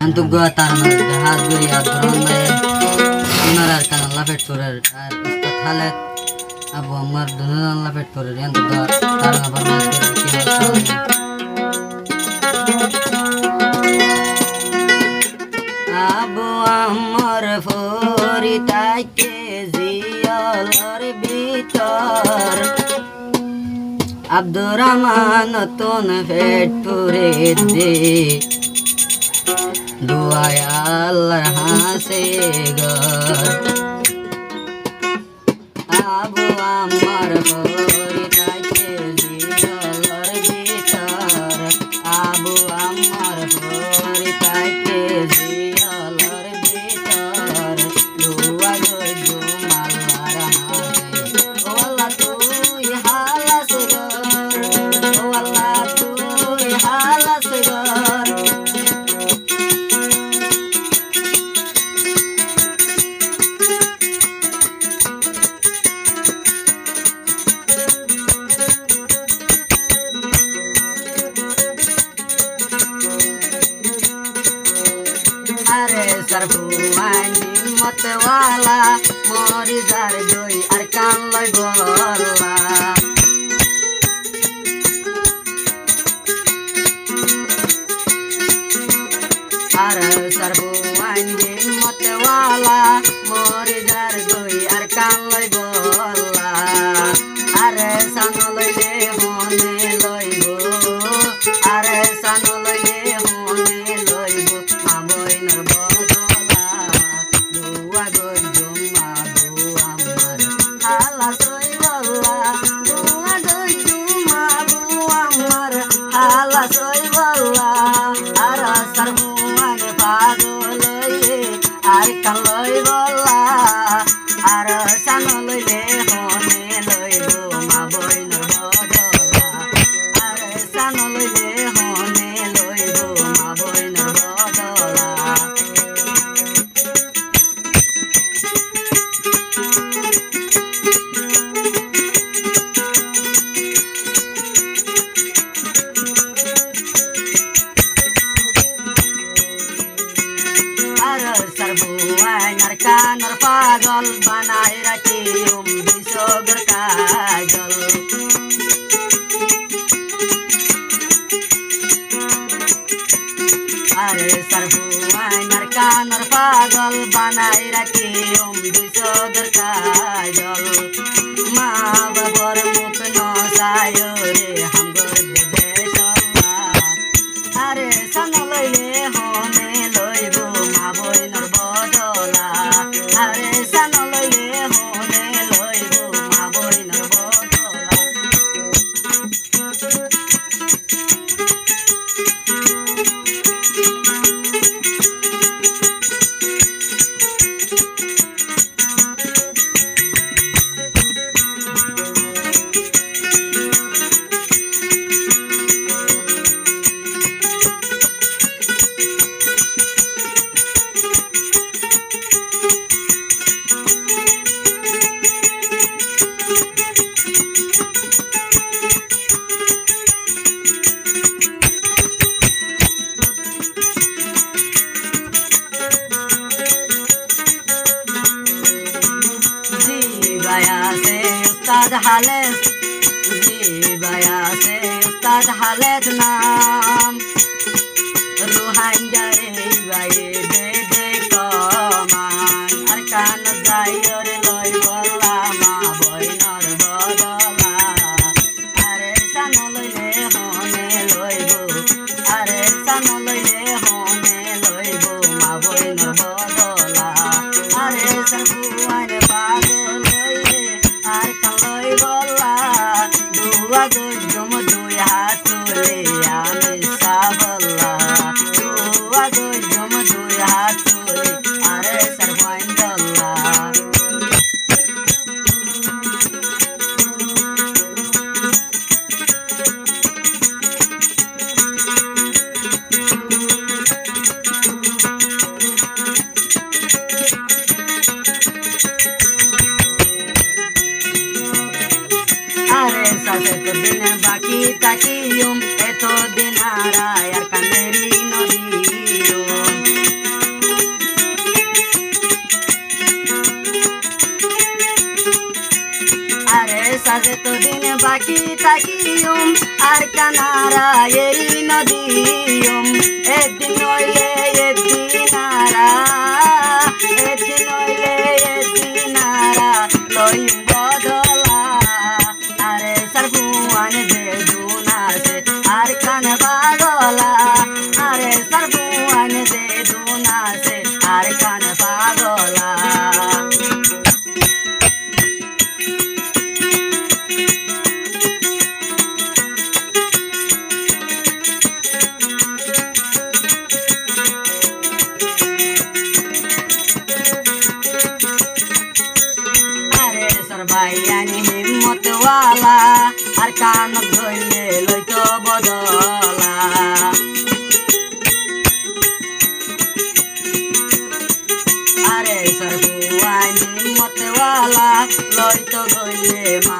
Antuga tarna jahaz guri adron mai unarar kana lapet korer ar usta thalet abu amar dunan lapet korer antuga tarna barmas korer ki hal abu amar fori taike ziyalor bitor Abdurrahman ton fet pure de দুয়ায় আল্লাহর হাসে ঘর আবু আমার পরিতাকে জিয়লর ভিতর আবু আমার পরিতাকে জিয়লর ভিতর দুয়া গো জুমাল্লার হাসে ও আল্লাহ তুই হালাস ঘর ও আল্লাহ তুই হালাস ঘর अरे सरफुआनी मतवाला मोरी जार जोई अर कान लय गोला अरे सरफुआनी मतवाला मोरी जार जोई अर कान लय गोला अरे सानो लयले होने लयबो अरे सानो लयले होने लयबो आबोइनर बदला दुआ गो जुम्मा दुआ मार हाला सोई बल्ला दुआ गो जुम्मा दुआ मार हाला सोई बल्ला आरा सरमुआन पागल ये आर कलय बल्ला आरा सानो लयले होने लयबो आबोइनर बदला आरे सानो लयले होने लयबो आबोइनर बदला सरबुआनर कानर पागल बनाए रखे बिसोगर काजल अरे सरबुआनर कानर पागल बनाए रखे बिसोगर काजल माँ बाबर मुख नसायो रे हमगोर देशला अरे सानो लयले होने लयबो आबोइनर बदला अरे सानो लयले होने लयबो आबोइनर बदला उस्ताद हालेद जीवाया से उस्ताद हालेद नाम रूहान जारे बाये दे दे कमान अरकान जायर लय बल्ला मा बयनर बदला अरे सानो लयले होने लयबो अरे सानो लयले होने लयबो मा बयनर बदला अरे सरबुआन पागल আর কালই বলা দুয়া গো জম দুই হাত তুলে আমি সাবলা দুয়া গো জম দুই হাত তুলে আরে সরফাইন দল্লা अरे सासे तो दिन बाकी ताकियुम एतो दिन आरा यार कानेरी नदियुम সাকিয়ম আর কানারা এই নদীয়ম একদিন নইলে একদিনারা একদিন নইলে একদিনারা লইম বদলা আরে সরবুয়ান দে দুনাসে আর কান পাগলা আরে সরবুয়ান দে দুনাসে আর কান পাগলা ভাইয়ানি হিম্মত ওয়ালা আর কান ধইলে লইতো বদলা আরে সরবুয়ানি হিম্মত ওয়ালা লইতো গইলে মা